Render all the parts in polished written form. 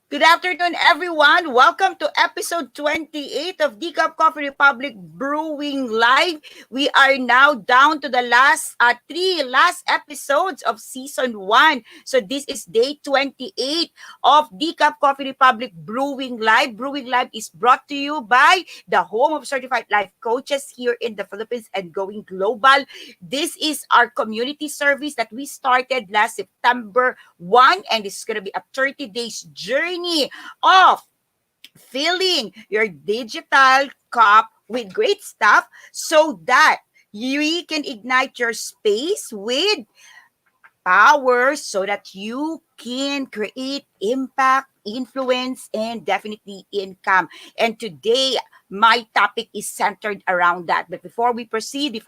Good afternoon, everyone. Welcome to episode 28 of Decaf Coffee Republic Brewing Live. We are now down to the last episodes of season 1. So this is day 28 of Decaf Coffee Republic Brewing Live. Brewing Live is brought to you by the home of certified life coaches here in the Philippines and going global. This is our community service that we started last September 1, and this is going to be a 30 days journey of filling your digital cup with great stuff so that you can ignite your space with power so that you can create impact, influence, and definitely income. And today, my topic is centered around that. But before I proceed,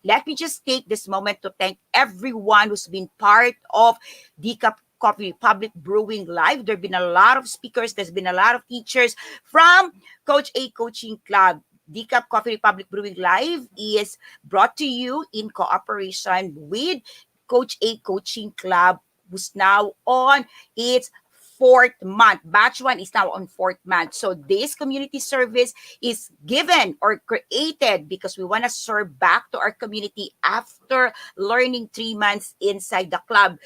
let me just take this moment to thank everyone who's been part of Decap Coffee Public Brewing Live. There have been a lot of speakers, there's been a lot of teachers from Coach A Coaching Club. Decap Coffee Republic Brewing Live is brought to you in cooperation with Coach A Coaching Club, who's now on its fourth month. Batch 1 is now on fourth month. So this community service is given or created because we want to serve back to our community after learning 3 months inside the club.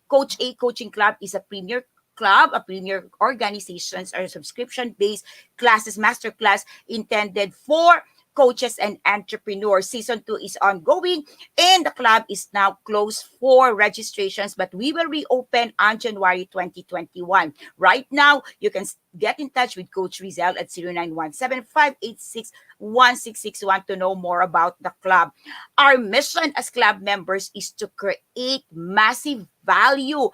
Coach A Coaching Club is a premier club, a premier organizations or subscription-based classes, masterclass intended for coaches and entrepreneurs. Season 2 is ongoing and the club is now closed for registrations, but we will reopen on January 2021. Right now, you can get in touch with Coach Rizal at 0917-586-1661 to know more about the club. Our mission as club members is to create massive value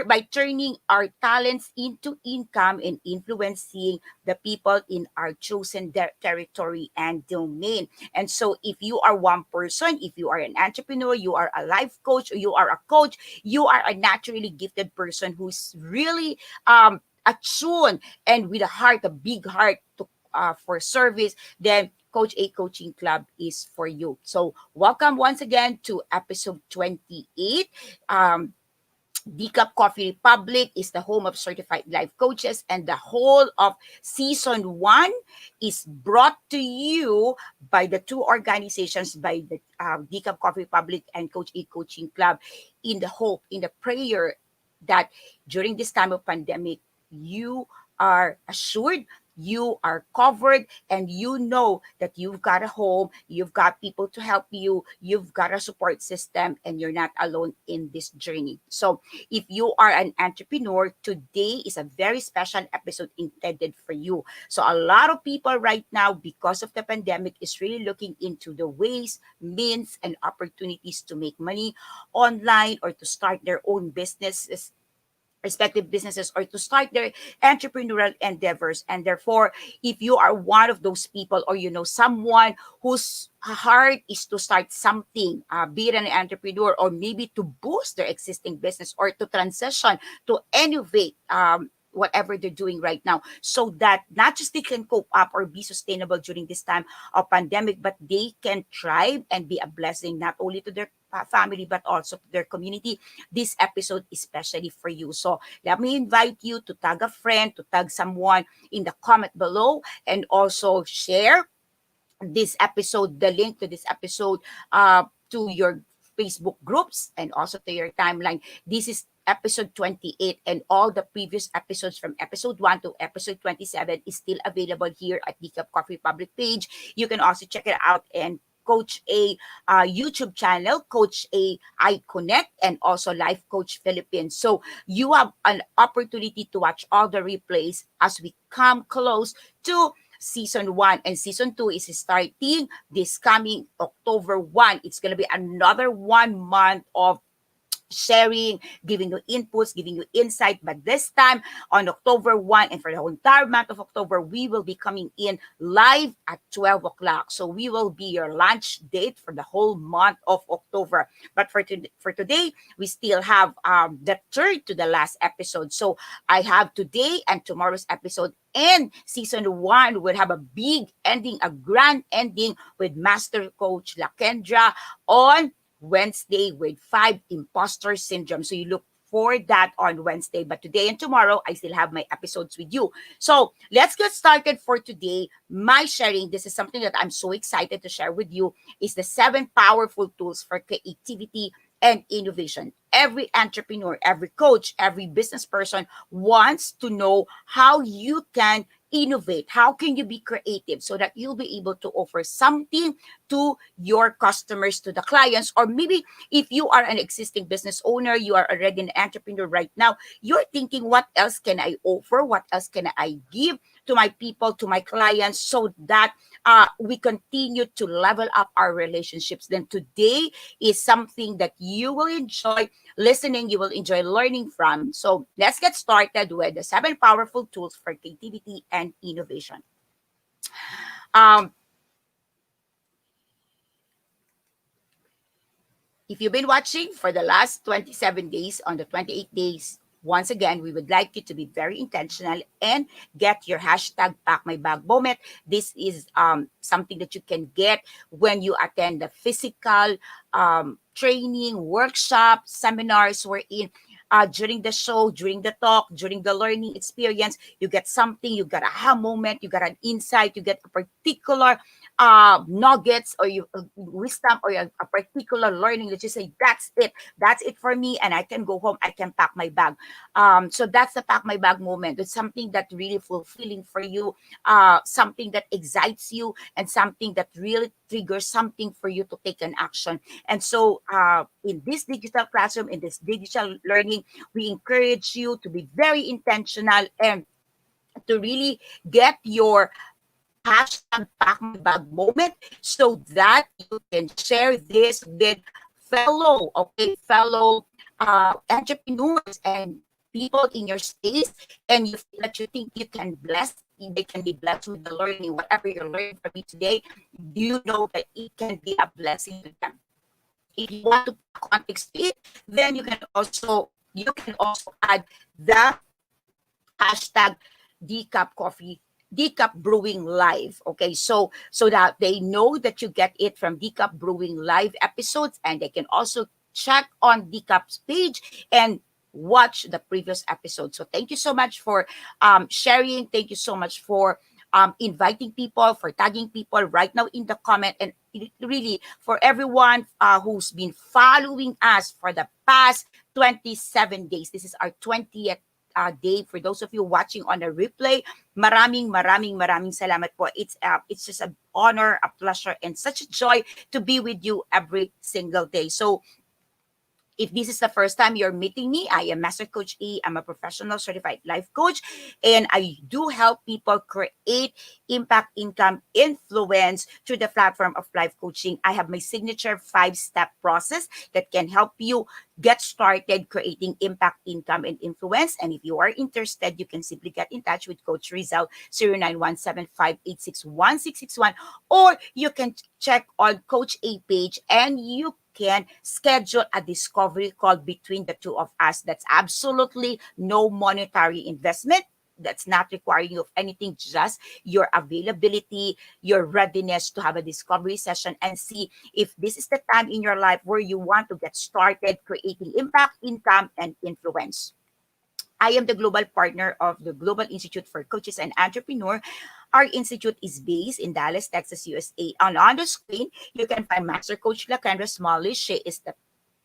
by turning our talents into income and influencing the people in our chosen territory and domain. And so if you are one person, if you are an entrepreneur, you are a life coach, or you are a coach, you are a naturally gifted person who's really attuned and with a heart, a big heart to for service, then Coach A Coaching Club is for you. So welcome once again to episode 28. Decaf Coffee Republic is the home of certified life coaches, and the whole of season 1 is brought to you by the two organizations, by the Decaf Coffee Republic and Coach A Coaching Club, in the hope, in the prayer that during this time of pandemic, you are assured, you are covered, and you know that you've got a home, you've got people to help you, you've got a support system, and you're not alone in this journey. So if you are an entrepreneur, today is a very special episode intended for you. So a lot of people right now, because of the pandemic, is really looking into the ways, means, and opportunities to make money online or to start their own businesses, respective businesses, or to start their entrepreneurial endeavors. And therefore, if you are one of those people, or you know someone whose heart is to start something, be it an entrepreneur, or maybe to boost their existing business, or to transition, to innovate, whatever they're doing right now, so that not just they can cope up or be sustainable during this time of pandemic, but they can thrive and be a blessing not only to their family but also to their community. This episode is especially for you. So let me invite you to tag a friend, to tag someone in the comment below, and also share this episode, the link to this episode, to your Facebook groups and also to your timeline. This is episode 28, and all the previous episodes from episode 1 to episode 27 is still available here at Decaf Coffee public page. You can also check it out and Coach A YouTube channel, Coach A I Connect, and also Life Coach Philippines. So you have an opportunity to watch all the replays as we come close to season 1, and season 2 is starting this coming October 1. It's going to be another 1 month of sharing, giving you inputs, giving you insight. But this time on October 1, and for the whole entire month of October, we will be coming in live at 12 o'clock. So we will be your lunch date for the whole month of October. But for today, we still have the third to the last episode. So I have today and tomorrow's episode, and season 1 will have a big ending, a grand ending with Master Coach Lakendra on Wednesday with 5 imposter syndrome. So you look for that on Wednesday. But today and tomorrow, I still have my episodes with you. So let's get started for today. My sharing, this is something that I'm so excited to share with you, is the 7 powerful tools for creativity and innovation. Every entrepreneur, every coach, every business person wants to know how you can innovate. How can you be creative so that you'll be able to offer something to your customers, to the clients, or maybe if you are an existing business owner, you are already an entrepreneur right now, you're thinking, what else can I offer? What else can I give to my people, to my clients, so that we continue to level up our relationships? Then today is something that you will enjoy listening, you will enjoy learning from. So let's get started with the 7 powerful tools for creativity and innovation. Um, If you've been watching for the last 27 days, on the 28 days, once again, we would like you to be very intentional and get your hashtag Pack My Bag moment. This is something that you can get when you attend the physical training, workshop, seminars wherein during the show, during the talk, during the learning experience, you get something, you got a aha moment, you got an insight, you get a particular nuggets, or you wisdom, or a particular learning that you say, that's it for me, and I can go home, I can pack my bag. So that's the pack my bag moment. It's something that really fulfilling for you, something that excites you, and something that really triggers something for you to take an action. And so in this digital classroom, in this digital learning, we encourage you to be very intentional and to really get your hashtag pack my bag moment, so that you can share this with fellow entrepreneurs and people in your space, and you feel that you think you can bless, they can be blessed with the learning, whatever you're learning from me today, you know that it can be a blessing to them. If you want to put context to it, then you can also add the hashtag decaf coffee, decaf brewing live. Okay, so that they know that you get it from decaf brewing live episodes, and they can also check on decaf's page and watch the previous episode. So thank you so much for sharing. Thank you so much for inviting people, for tagging people right now in the comment, and really for everyone who's been following us for the past 27 days. This is our 20th day. For those of you watching on a replay, maraming salamat po. It's just an honor, a pleasure, and such a joy to be with you every single day. So if this is the first time you're meeting me, I am Master Coach E. I'm a professional certified life coach, and I do help people create impact, income, influence through the platform of life coaching. I have my signature 5-step process that can help you get started creating impact, income, and influence. And if you are interested, you can simply get in touch with Coach Rizal, 0917-586-1661, or you can check on Coach A page, and you can schedule a discovery call between the two of us. That's absolutely no monetary investment. That's not requiring you of anything, just your availability, your readiness to have a discovery session and see if this is the time in your life where you want to get started creating impact, income, and influence. I am the global partner of the Global Institute for Coaches and Entrepreneur. Our institute is based in Dallas, Texas, USA. And on the screen, you can find Master Coach Lakendra Smalley. She is the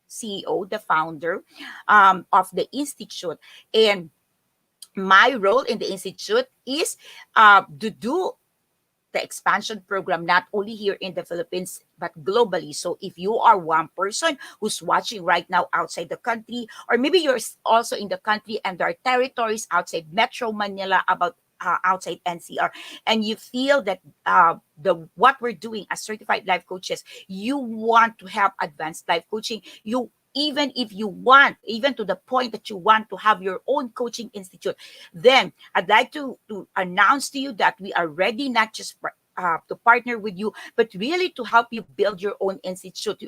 CEO, the founder of the institute. And my role in the institute is to do the expansion program, not only here in the Philippines, but globally. So if you are one person who's watching right now outside the country, or maybe you're also in the country and there are territories outside Metro Manila, about outside NCR, and you feel that the what we're doing as certified life coaches, you want to help advanced life coaching, you even if you want, even to the point that you want to have your own coaching institute, then I'd like to announce to you that we are ready, not just to partner with you, but really to help you build your own institute.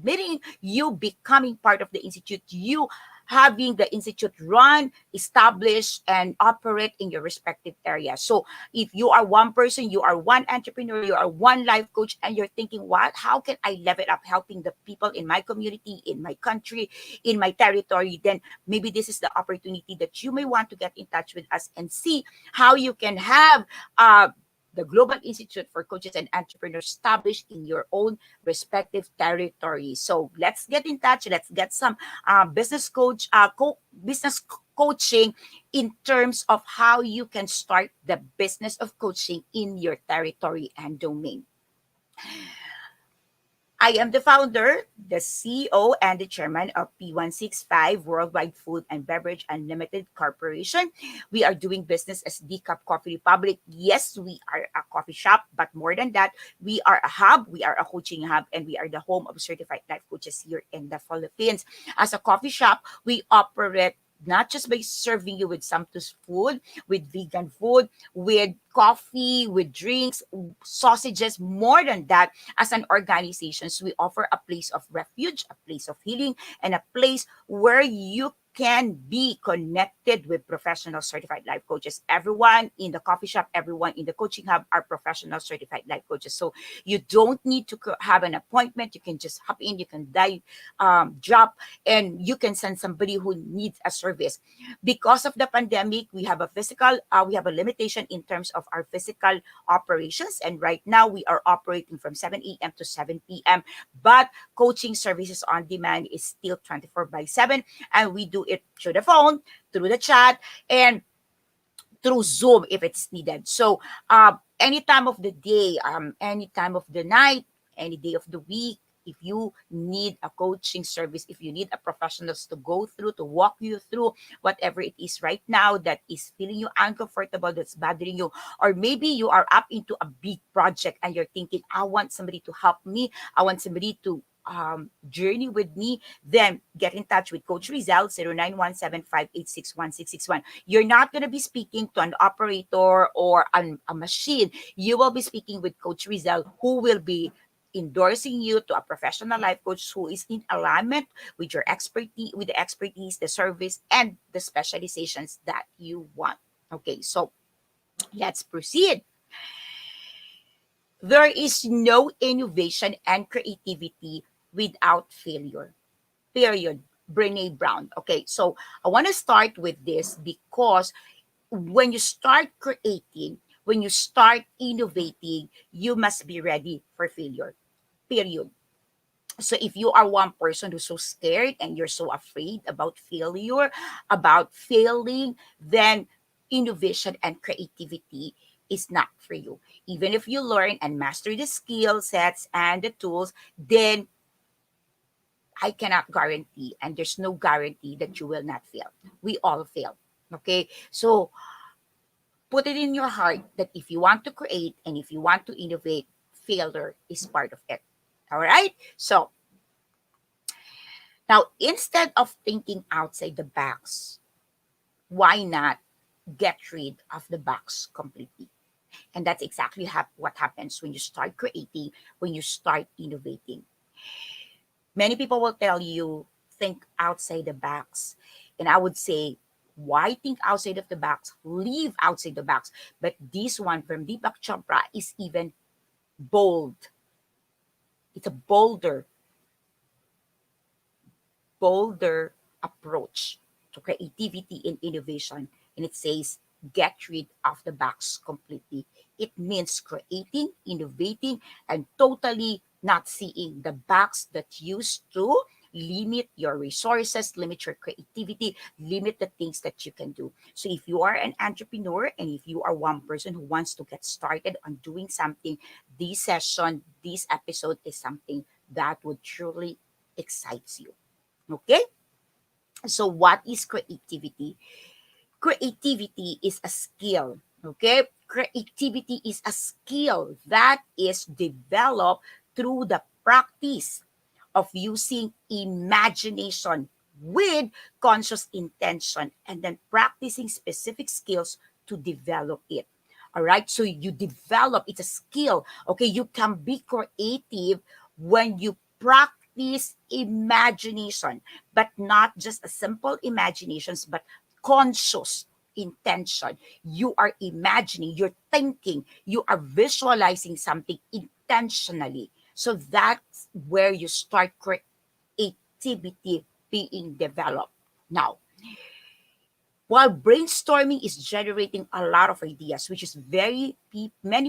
Meaning you becoming part of the institute, you having the institute run, establish, and operate in your respective area. So if you are one person, you are one entrepreneur, you are one life coach, and you're thinking, what? How can I level up helping the people in my community, in my country, in my territory? Then maybe this is the opportunity that you may want to get in touch with us and see how you can have the Global Institute for Coaches and Entrepreneurs established in your own respective territory. So let's get in touch. Let's get some business coaching in terms of how you can start the business of coaching in your territory and domain. I am the founder, the CEO, and the chairman of P165 Worldwide Food and Beverage Unlimited Corporation. We are doing business as Decaf Coffee Republic. Yes, we are a coffee shop, but more than that, we are a hub, we are a coaching hub, and we are the home of certified life coaches here in the Philippines. As a coffee shop, we operate not just by serving you with sumptuous food, with vegan food, with coffee, with drinks, sausages. More than that, as an organization, we offer a place of refuge, a place of healing, and a place where you can be connected with professional certified life coaches. Everyone in the coffee shop, everyone in the coaching hub are professional certified life coaches. So you don't need to have an appointment. You can just hop in, you can drop, and you can send somebody who needs a service. Because of the pandemic, we have a limitation in terms of our physical operations. And right now we are operating from 7 a.m. to 7 p.m. But coaching services on demand is still 24/7. And we do it through the phone, through the chat, and through Zoom if it's needed. So any time of the day, any time of the night, any day of the week, if you need a coaching service, if you need a professionals to go through, to walk you through whatever it is right now that is feeling you uncomfortable, that's bothering you, or maybe you are up into a big project and you're thinking, I want somebody to help me, I want somebody to journey with me, then get in touch with Coach Rizal, 0917-586-1661. You're not going to be speaking to an operator or a machine. You will be speaking with Coach Rizal, who will be endorsing you to a professional life coach who is in alignment with your expertise, with the expertise, the service, and the specializations that you want. Okay, so let's proceed. There is no innovation and creativity without failure. Period. Brene Brown. Okay, so I want to start with this because when you start creating, when you start innovating, you must be ready for failure. Period. So if you are one person who's so scared and you're so afraid about failure, about failing, then innovation and creativity is not for you. Even if you learn and master the skill sets and the tools, then I cannot guarantee, and there's no guarantee that you will not fail. We all fail. Okay. So put it in your heart that if you want to create and if you want to innovate, failure is part of it. All right. So now, instead of thinking outside the box, why not get rid of the box completely? And that's exactly what happens when you start creating, when you start innovating. Many people will tell you, think outside the box. And I would say, why think outside of the box? Leave outside the box. But this one from Deepak Chopra is even bold. It's a bolder approach to creativity and innovation. And it says, get rid of the box completely. It means creating, innovating, and totally not seeing the box that used to limit your resources, limit your creativity, limit the things that you can do. So if you are an entrepreneur and if you are one person who wants to get started on doing something, this session, this episode is something that would truly excites you. Okay? So what is creativity? Creativity is a skill. Okay? Creativity is a skill that is developed through the practice of using imagination with conscious intention and then practicing specific skills to develop it. All right. So you develop, it's a skill. Okay. You can be creative when you practice this imagination, but not just a simple imaginations, but conscious intention. You are imagining, you're thinking, you are visualizing something intentionally. So that's where you start creativity being developed. Now, while brainstorming is generating a lot of ideas, which is many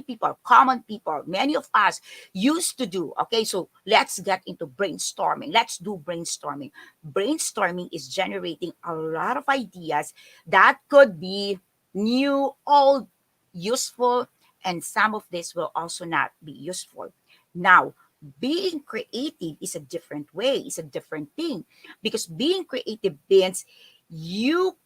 people, common people, many of us used to do. Okay, so let's get into brainstorming. Let's do brainstorming. Brainstorming is generating a lot of ideas that could be new, old, useful, and some of this will also not be useful. Now, being creative is a different way, it's a different thing, because being creative means you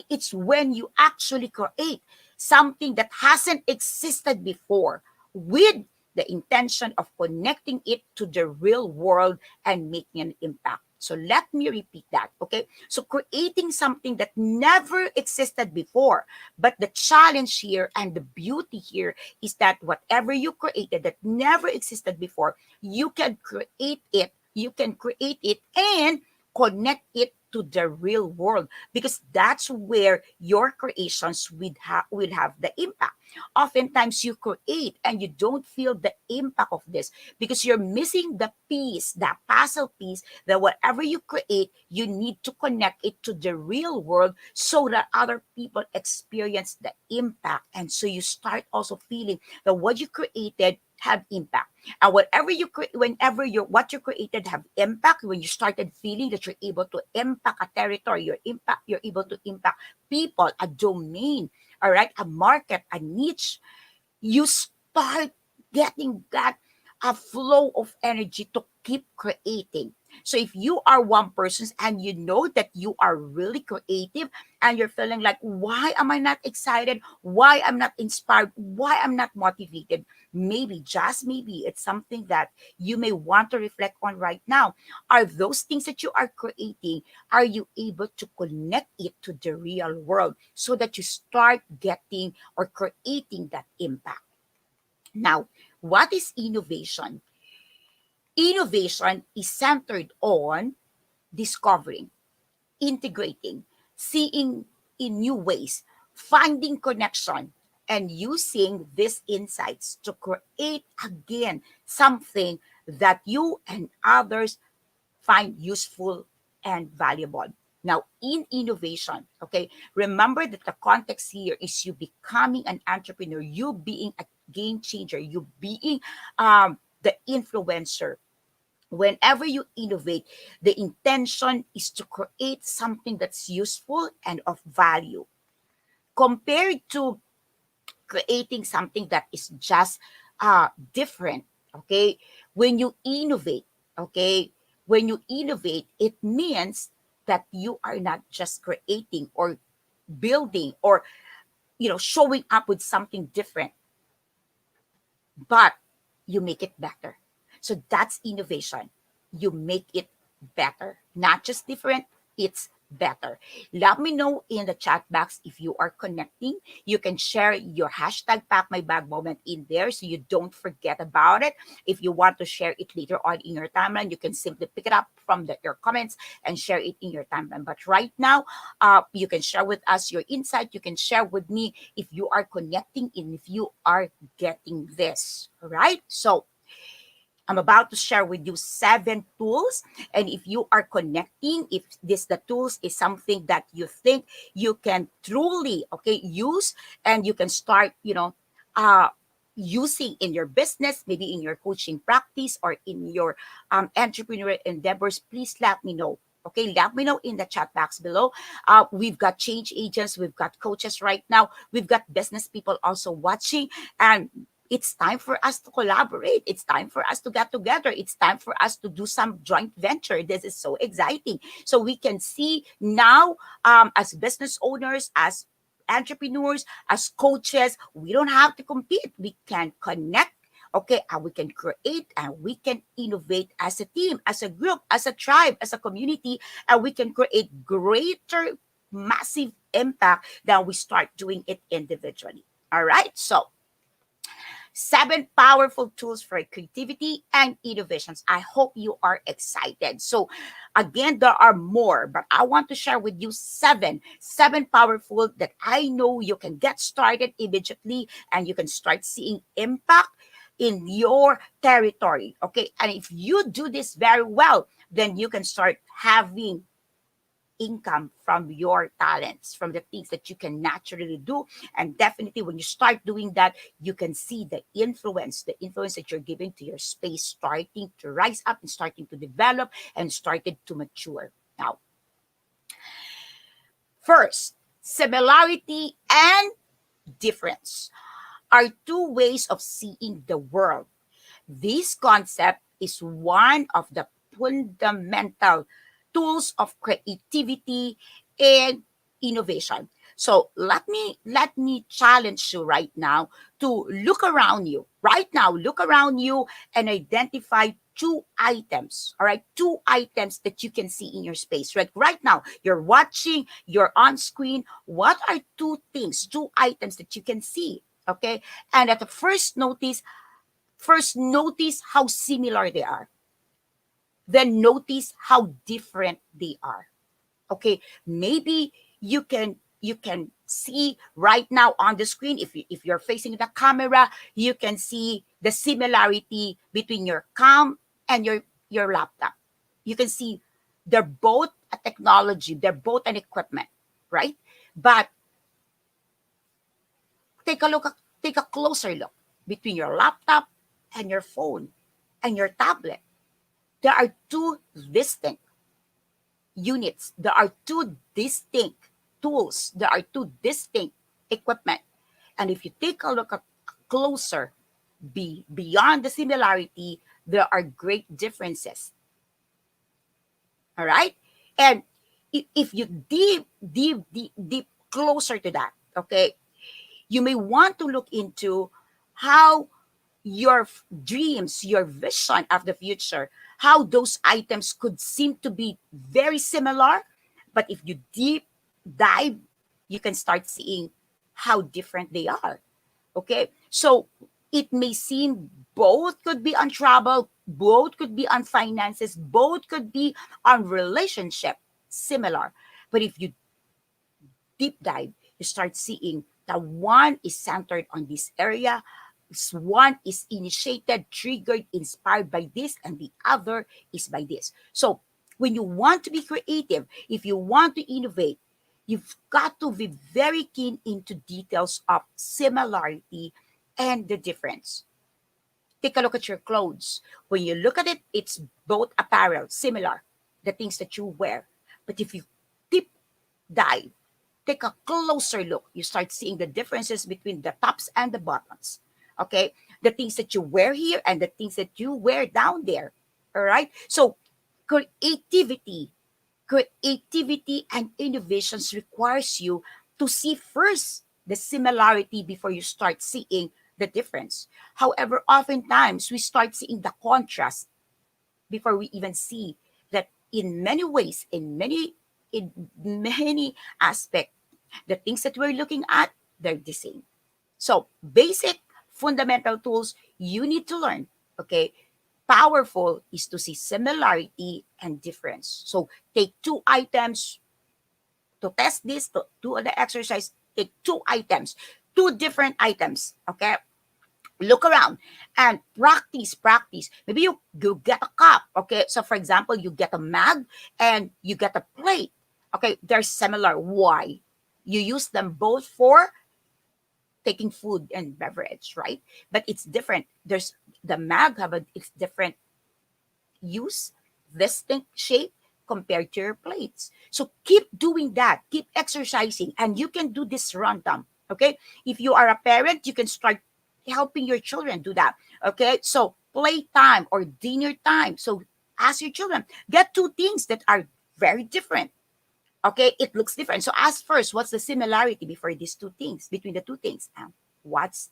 it's when you actually create something that hasn't existed before with the intention of connecting it to the real world and making an impact. So let me repeat that, okay? So creating something that never existed before. But the challenge here and the beauty here is that whatever you created that never existed before, you can create it. You can create it and connect it to the real world, because that's where your creations will have the impact. Oftentimes you create and you don't feel the impact of this because you're missing the piece, that puzzle piece, that whatever you create, you need to connect it to the real world so that other people experience the impact. And so you start also feeling that what you created have impact. And whatever you create, whenever what you created have impact, when you started feeling that you're able to impact a territory, you're able to impact people, a domain, all right, a market, a niche, you start getting that a flow of energy to keep creating. So if you are one person and you know that you are really creative and you're feeling like, why am I not excited? Why I'm not inspired? Why I'm not motivated? Maybe, just maybe, it's something that you may want to reflect on right now. Are those things that you are creating, are you able to connect it to the real world so that you start getting or creating that impact? Now, what is innovation? Innovation is centered on discovering, integrating, seeing in new ways, finding connection, and using these insights to create again something that you and others find useful and valuable. Now, in innovation, okay, remember that the context here is you becoming an entrepreneur, you being a game changer, you being the influencer. Whenever you innovate, the intention is to create something that's useful and of value compared to creating something that is just different. Okay, when you innovate, okay, when you innovate, it means that you are not just creating or building or showing up with something different, but you make it better. So that's innovation. You make it better, not just different, it's better. Let me know in the chat box if you are connecting. You can share your hashtag Pack My Bag moment in there so you don't forget about it. If you want to share it later on in your timeline, you can simply pick it up from your comments and share it in your timeline. But right now, you can share with us your insight. You can share with me if you are connecting and if you are getting this. All right. So I'm about to share with you 7 tools. And if you are connecting, if the tools is something that you think you can truly, okay, use and you can start, uh, using in your business, maybe in your coaching practice or in your entrepreneurial endeavors, please let me know. Okay, let me know in the chat box below. We've got change agents, we've got coaches right now, we've got business people also watching, and it's time for us to collaborate. It's time for us to get together. It's time for us to do some joint venture. This is so exciting. So we can see now, as business owners, as entrepreneurs, as coaches, we don't have to compete. We can connect. Okay, and we can create and we can innovate as a team, as a group, as a tribe, as a community, and we can create greater, massive impact than we start doing it individually. All right, so 7 powerful tools for creativity and innovations. I hope you are excited. So, again, there are more, but I want to share with you seven powerful that I know you can get started immediately and you can start seeing impact in your territory. Okay. And if you do this very well, then you can start having income from your talents, from the things that you can naturally do. And definitely, when you start doing that, you can see the influence that you're giving to your space starting to rise up and starting to develop and started to mature. Now, first, similarity and difference are two ways of seeing the world. This concept is one of the fundamental tools of creativity and innovation. So let me challenge you right now to look around you. Right now, look around you and identify two items. All right, two items that you can see in your space. Right now, you're watching, you're on screen. What are two things, two items that you can see? Okay, and at the first notice how similar they are, then notice how different they are. Okay, maybe you can see right now on the screen, if you're facing the camera, you can see the similarity between your cam and your laptop. You can see they're both a technology, they're both an equipment, right? But take a look, take a closer look between your laptop and your phone and your tablet. There are two distinct units. There are two distinct tools. There are two distinct equipment. And if you take a look at closer, beyond the similarity, there are great differences. All right? And if you deep closer to that, okay, you may want to look into how your dreams, your vision of the future, how those items could seem to be very similar. But if you deep dive, you can start seeing how different they are. Okay. So it may seem both could be on travel, both could be on finances, both could be on relationship, similar. But if you deep dive, you start seeing that one is centered on this area, one is initiated, triggered, inspired by this, and the other is by this. So when you want to be creative, if you want to innovate, you've got to be very keen into details of similarity and the difference. Take a look at your clothes. When you look at it, it's both apparel, similar, the things that you wear. But if you deep dive, take a closer look, you start seeing the differences between the tops and the bottoms. Okay? The things that you wear here and the things that you wear down there. All right? So, creativity, creativity and innovations requires you to see first the similarity before you start seeing the difference. However, oftentimes we start seeing the contrast before we even see that in many ways, in many aspects, the things that we're looking at, they're the same. So basic fundamental tools you need to learn. Okay. Powerful is to see similarity and difference. So take two items to test this, to do the exercise, take two items, two different items. Okay. Look around and practice. Maybe you get a cup. Okay. So for example, you get a mug and you get a plate. Okay. They're similar. Why? You use them both for taking food and beverage, right? But it's different. There's the mug have a it's different use, distinct shape compared to your plates. So keep doing that. Keep exercising, and you can do this random. Okay. If you are a parent, you can start helping your children do that. Okay. So playtime or dinner time. So ask your children, get two things that are very different. Okay, it looks different. So ask first, what's the similarity before these two things, between the two things? What's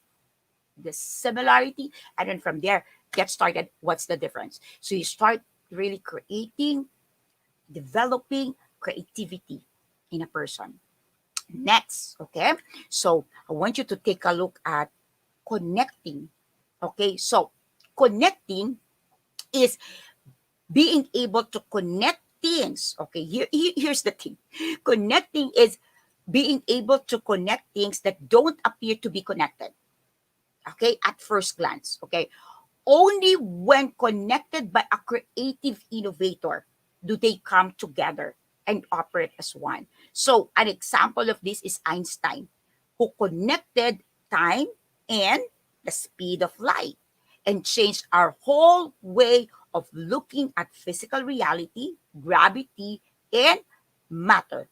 the similarity? And then from there, get started. What's the difference? So you start really creating, developing creativity in a person. Next, okay? So I want you to take a look at connecting. Okay, so connecting is being able to connect things. Okay, here's the thing. Connecting is being able to connect things that don't appear to be connected. Okay, at first glance. Okay, only when connected by a creative innovator do they come together and operate as one. So, an example of this is Einstein, who connected time and the speed of light and changed our whole way of looking at physical reality, gravity, and matter.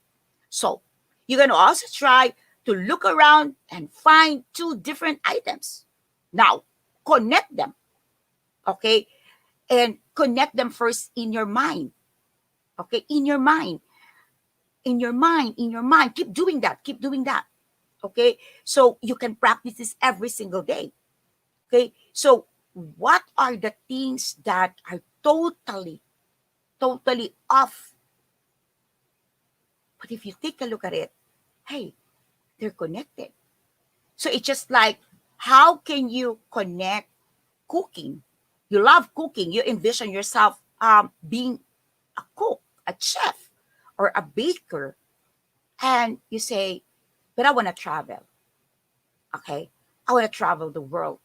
So, you can also try to look around and find two different items. Now, connect them, okay? And connect them first in your mind, okay? In your mind. Keep doing that, okay? So you can practice this every single day, okay? So, what are the things that are totally off? But if you take a look at it, hey, they're connected. So it's just like, how can you connect cooking? You love cooking. You envision yourself being a cook, a chef, or a baker, and you say, "But I want to travel." Okay, I want to travel the world.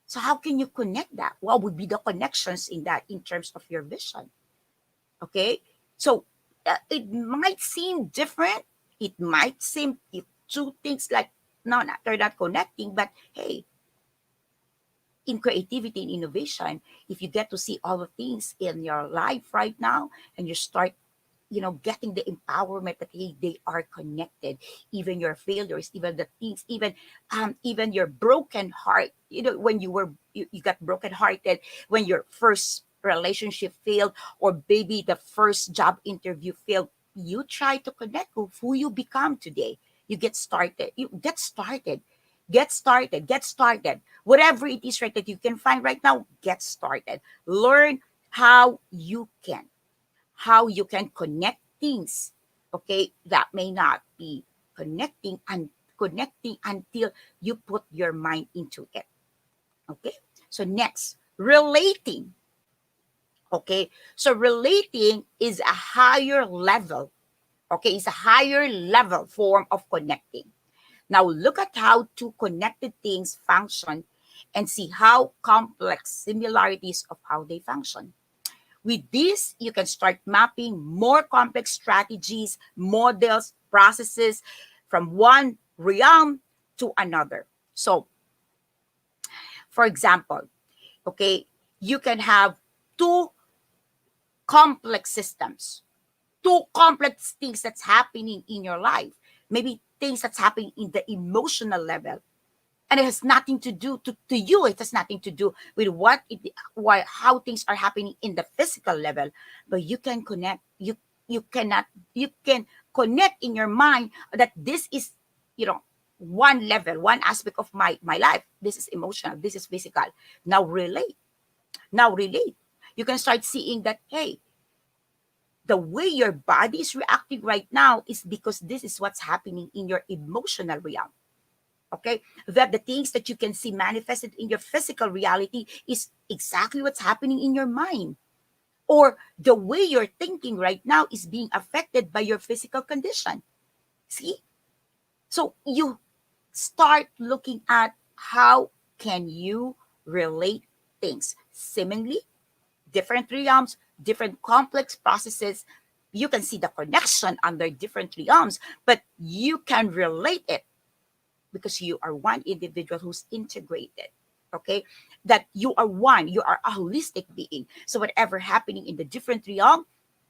So how can you connect that? What would be the connections in that in terms of your vision? Okay, so it might seem different. It might seem if two things like no, not, they're not connecting, but hey, in creativity and innovation, if you get to see all the things in your life right now and you start getting the empowerment that hey, they are connected, even your failures, even the things, even your broken heart, when you got broken hearted when your first relationship failed, or maybe the first job interview failed, you try to connect with who you become today. You get started, whatever it is, right, that you can find right now. Get started, learn how you can connect things, okay, that may not be connecting until you put your mind into it. Okay, so next, relating. Okay, so relating is a higher level. Okay, it's a higher level form of connecting. Now look at how two connected things function and see how complex similarities of how they function. With this, you can start mapping more complex strategies, models, processes from one realm to another. So, for example, okay, you can have two complex systems, two complex things that's happening in your life. Maybe things that's happening in the emotional level, and it has nothing to do to you. It has nothing to do with how things are happening in the physical level. But you can connect. You can connect in your mind that this is, one level, one aspect of my life. This is emotional, this is physical. Now relate now relate you can start seeing that, hey, the way your body is reacting right now is because this is what's happening in your emotional realm. Okay, that the things that you can see manifested in your physical reality is exactly what's happening in your mind, or the way you're thinking right now is being affected by your physical condition. See, so you start looking at how can you relate things seemingly different realms, different complex processes. You can see the connection under different realms, but you can relate it because you are one individual who's integrated. Okay, that you are one, you are a holistic being. So whatever happening in the different realm,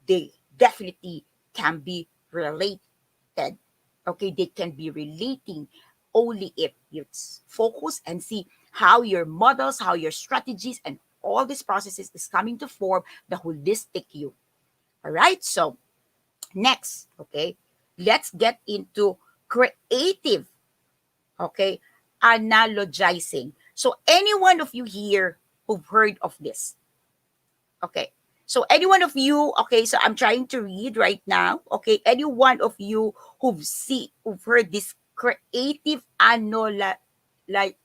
they definitely can be related. Okay, they can be relating only if you focus and see how your models, how your strategies, and all these processes is coming to form the holistic you. All right, so next, okay, let's get into creative. Okay, analogizing. So any one of you here who've heard of this? Okay, so any one of you, okay, so I'm trying to read right now. Okay, any one of you who've heard this creative like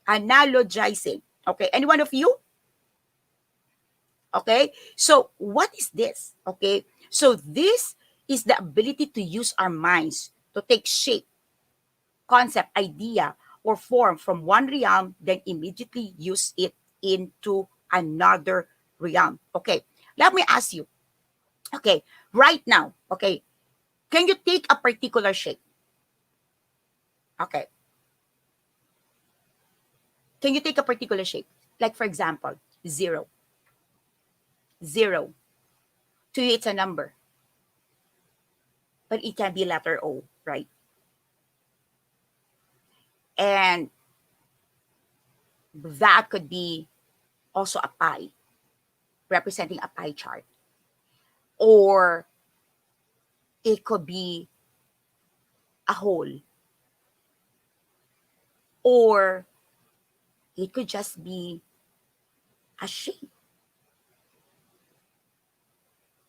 Analogizing. Okay, any one of you? Okay, so what is this? Okay, so this is the ability to use our minds to take shape, concept, idea, or form from one realm, then immediately use it into another realm. Okay, let me ask you. Okay, right now, okay, can you take a particular shape? Okay, can you take a particular shape? Like, for example, zero. Zero. To you, it's a number, but it can be letter O, right? And that could be also a pie, representing a pie chart. Or it could be a hole. Or it could just be a shape.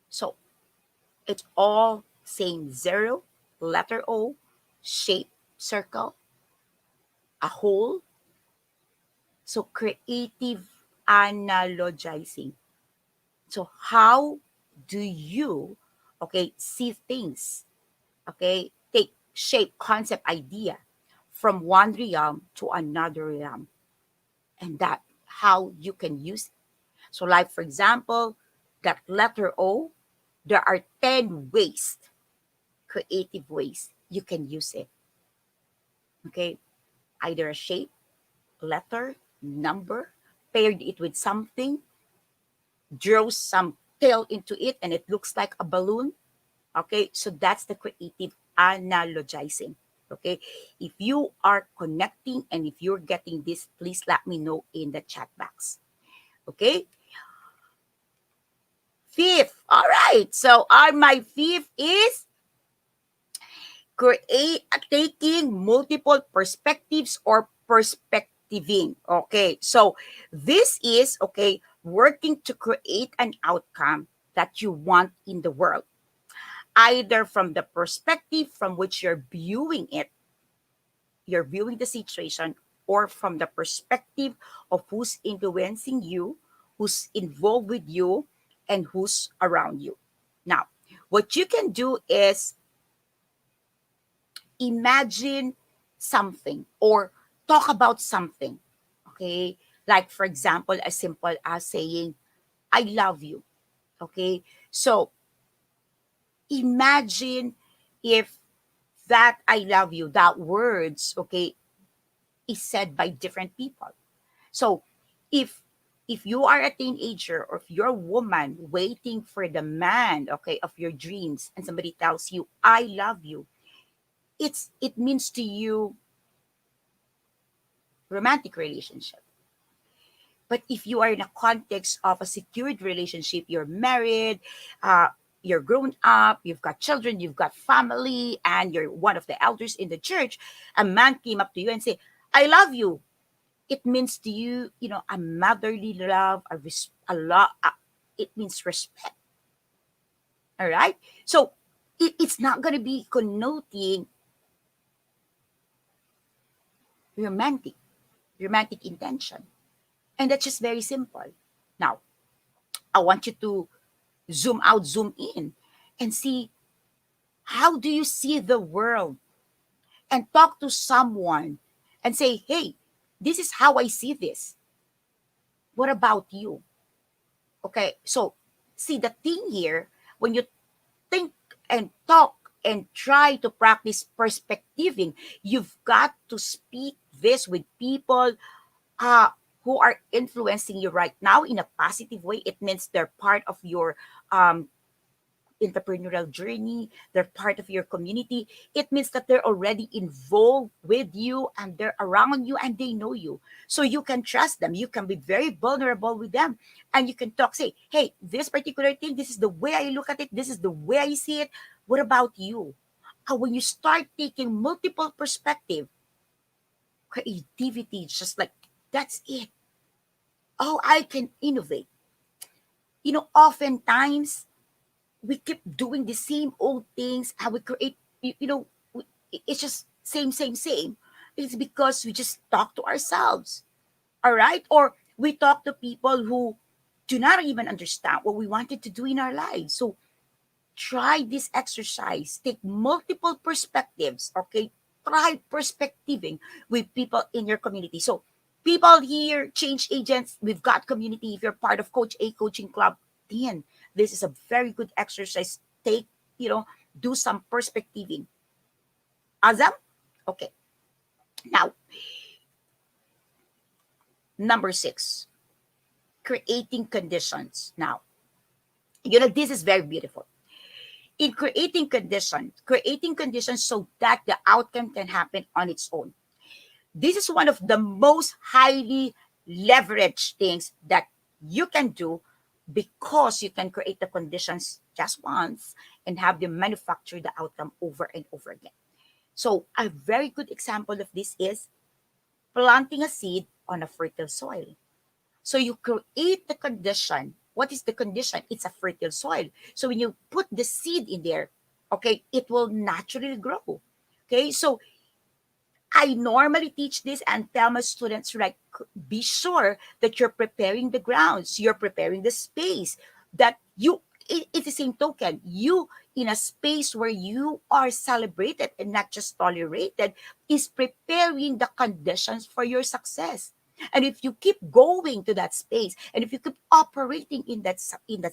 So it's all same: zero, letter O, shape, circle, a hole. So creative analogizing. So how do you, okay, see things, okay, take shape, concept, idea from one realm to another realm, and that how you can use it. So like, for example, that letter O, there are 10 ways, creative ways you can use it. Okay, either a shape, letter, number, paired it with something, draw some tail into it, and it looks like a balloon. Okay, so that's the creative analogizing. Okay, if you are connecting and if you're getting this, please let me know in the chat box. Okay, fifth. All right, so my fifth is create taking multiple perspectives or perspectiving. Okay, so this is, okay, working to create an outcome that you want in the world, either from the perspective from which you're viewing the situation, or from the perspective of who's influencing you, who's involved with you, and who's around you. Now, what you can do is imagine something or talk about something. Okay, like, for example, as simple as saying, I love you. Okay, so imagine if that I love you, that words, okay, is said by different people. So if you are a teenager, or if you're a woman waiting for the man, okay, of your dreams, and somebody tells you, I love you, it means to you romantic relationship. But if you are in a context of a secured relationship, you're married, uh, you're grown up, you've got children, you've got family, and you're one of the elders in the church, a man came up to you and say, I love you. It means to you, a motherly love, a lot. It means respect. All right. So it's not going to be connoting romantic, romantic intention, and that's just very simple. Now, I want you to zoom out, zoom in, and see, how do you see the world, and talk to someone and say, hey, this is how I see this. What about you? Okay, so see, the thing here, when you think and talk and try to practice perspectiving, you've got to speak this with people uh, who are influencing you right now in a positive way. It means they're part of your um, entrepreneurial journey, they're part of your community. It means that they're already involved with you, and they're around you, and they know you. So you can trust them. You can be very vulnerable with them, and you can talk, say, hey, this particular thing, this is the way I look at it, this is the way I see it. What about you? When you start taking multiple perspective, creativity is just like, that's it. Oh, I can innovate. Oftentimes we keep doing the same old things, and we create, it's just same, same, same. It's because we just talk to ourselves. All right? Or we talk to people who do not even understand what we wanted to do in our lives. So try this exercise. Take multiple perspectives. Okay? Try perspectiving with people in your community. So people here, change agents, we've got community. If you're part of Coach A Coaching Club, then this is a very good exercise. Take, do some perspectiving. Azam? Okay. Now, number 6, creating conditions. Now, this is very beautiful. In creating conditions so that the outcome can happen on its own. This is one of the most highly leveraged things that you can do, because you can create the conditions just once and have them manufacture the outcome over and over again. So a very good example of this is planting a seed on a fertile soil. So you create the condition. What is the condition? It's a fertile soil. So when you put the seed in there, okay, it will naturally grow. Okay, so I normally teach this and tell my students, like, be sure that you're preparing the grounds, you're preparing the space, that it's the same token. You, in a space where you are celebrated and not just tolerated, is preparing the conditions for your success. And if you keep going to that space, and if you keep operating in that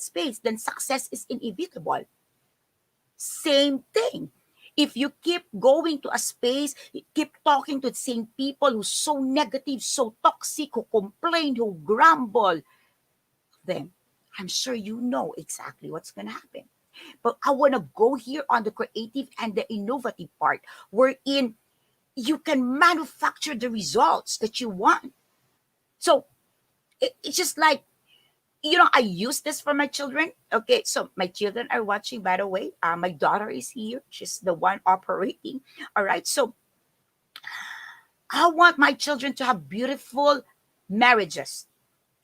space, then success is inevitable. Same thing. If you keep going to a space, keep talking to the same people who's so negative, so toxic, who complain, who grumble, then I'm sure you know exactly what's going to happen. But I want to go here on the creative and the innovative part, wherein you can manufacture the results that you want. So it's just like, I use this for my children. Okay, so my children are watching, by the way. My daughter is here. She's the one operating. All right, so I want my children to have beautiful marriages.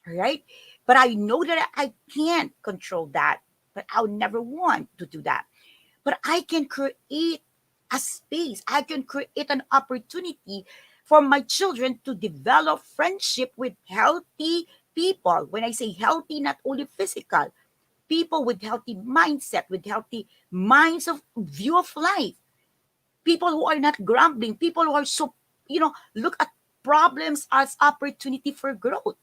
All right, but I know that I can't control that, but I'll never want to do that. But I can create a space, I can create an opportunity for my children to develop friendship with healthy people. When I say healthy, not only physical, people with healthy mindset, with healthy minds of view of life, people who are not grumbling, people who are so, look at problems as opportunity for growth.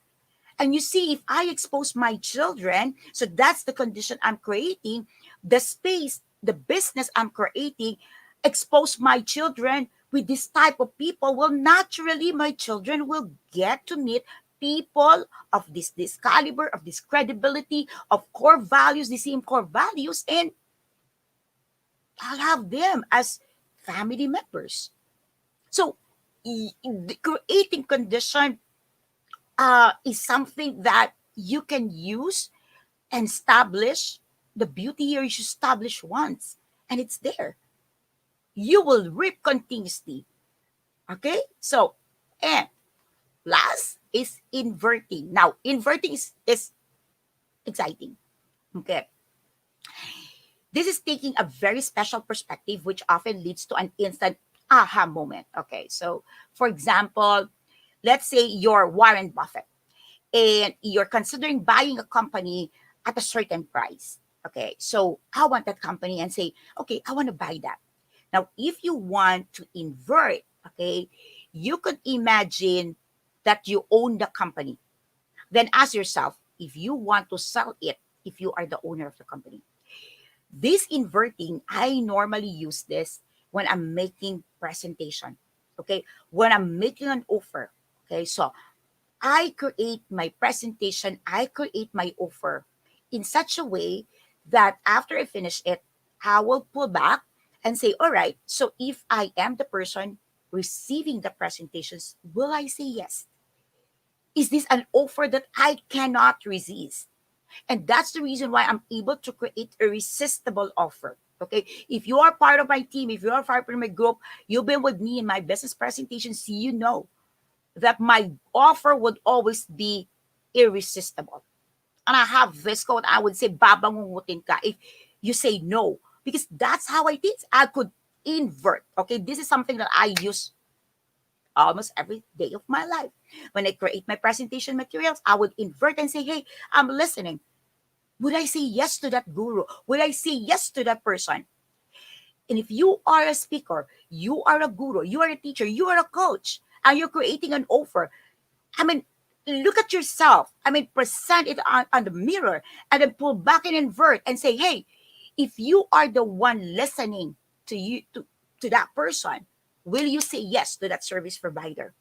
And you see, if I expose my children, so that's the condition I'm creating, the space, the business I'm creating, expose my children with this type of people, well, naturally, my children will get to meet people of this caliber, of this credibility, of core values, the same core values, and I'll have them as family members. So, the creating condition is something that you can use and establish. The beauty here is you establish once and it's there. You will reap continuously. Okay? So, and last is inverting. Now, inverting is exciting. Okay. This is taking a very special perspective, which often leads to an instant aha moment. Okay. So, for example, let's say you're Warren Buffett and you're considering buying a company at a certain price. Okay, so I want that company and say, okay, I want to buy that. Now, if you want to invert, okay, you could imagine that you own the company. Then ask yourself, if you want to sell it, if you are the owner of the company. This inverting, I normally use this when I'm making presentation. Okay, when I'm making an offer. Okay, so I create my presentation, I create my offer in such a way that after I finish it, I will pull back and say, all right, so if I am the person receiving the presentations, will I say yes? Is this an offer that I cannot resist? And that's the reason why I'm able to create a irresistible offer. Okay. If you are part of my team, if you are part of my group, you've been with me in my business presentations, you know that my offer would always be irresistible. And I have this quote, I would say, babangungutin ka if you say no. Because that's how I did. I could invert. Okay, this is something that I use almost every day of my life. When I create my presentation materials, I would invert and say, hey, I'm listening. Would I say yes to that guru? Would I say yes to that person? And if you are a speaker, you are a guru, you are a teacher, you are a coach, and you're creating an offer, I mean, look at yourself. I mean, present it on the mirror and then pull back and invert and say, hey, if you are the one listening to you to that person, will you say yes to that service provider?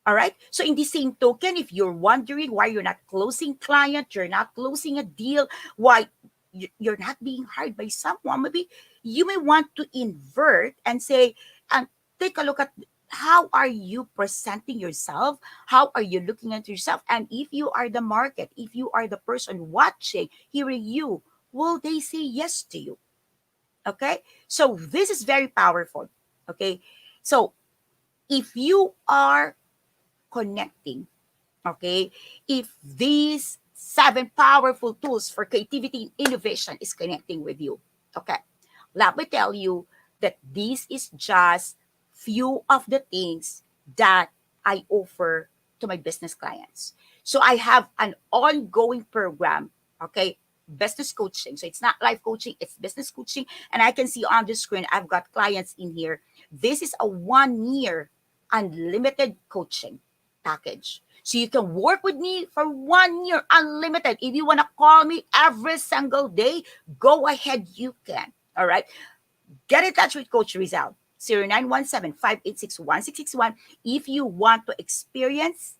All right. So in the same token, if you're wondering why you're not closing client, you're not closing a deal, why you're not being hired by someone, maybe you may want to invert and say, and take a look at how are you presenting yourself? How are you looking at yourself? And if you are the market, if you are the person watching, hearing you, will they say yes to you? Okay. So this is very powerful. Okay. So if you are connecting, okay, if these 7 powerful tools for creativity and innovation is connecting with you, okay, let me tell you that this is just few of the things that I offer to my business clients. So I have an ongoing program, okay, business coaching. So it's not life coaching, it's business coaching. And I can see on the screen, I've got clients in here. This is a 1 year unlimited coaching package. So you can work with me for 1 year unlimited. If you want to call me every single day, go ahead, you can. All right. Get in touch with Coach Rizal, 0917-586-1661. If you want to experience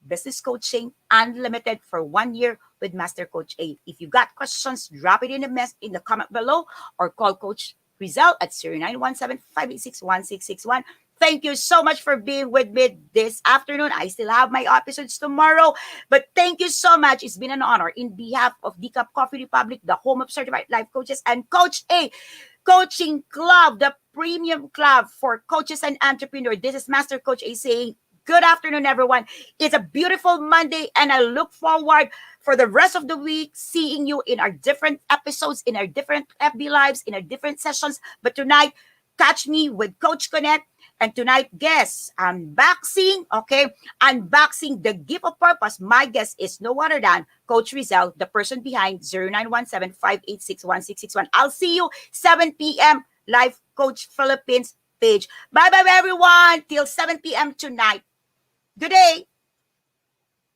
business coaching unlimited for 1 year with Master Coach A. If you got questions, drop it in the comment below or call Coach Rizal at 0917-586-1661. Thank you so much for being with me this afternoon. I still have my episodes tomorrow, but thank you so much. It's been an honor in behalf of Decaf Coffee Republic, the home of certified life coaches, and Coach A Coaching Club, the premium club for coaches and entrepreneurs. This is Master Coach A saying, good afternoon, everyone. It's a beautiful Monday, and I look forward for the rest of the week seeing you in our different episodes, in our different FB Lives, in our different sessions. But tonight, catch me with Coach Connect. And tonight, guest, unboxing the gift of purpose. My guest is no other than Coach Rizal, the person behind 0917-586-1661. I'll see you 7 p.m. Live Coach Philippines page. Bye-bye, everyone. Till 7 p.m. tonight. Good day.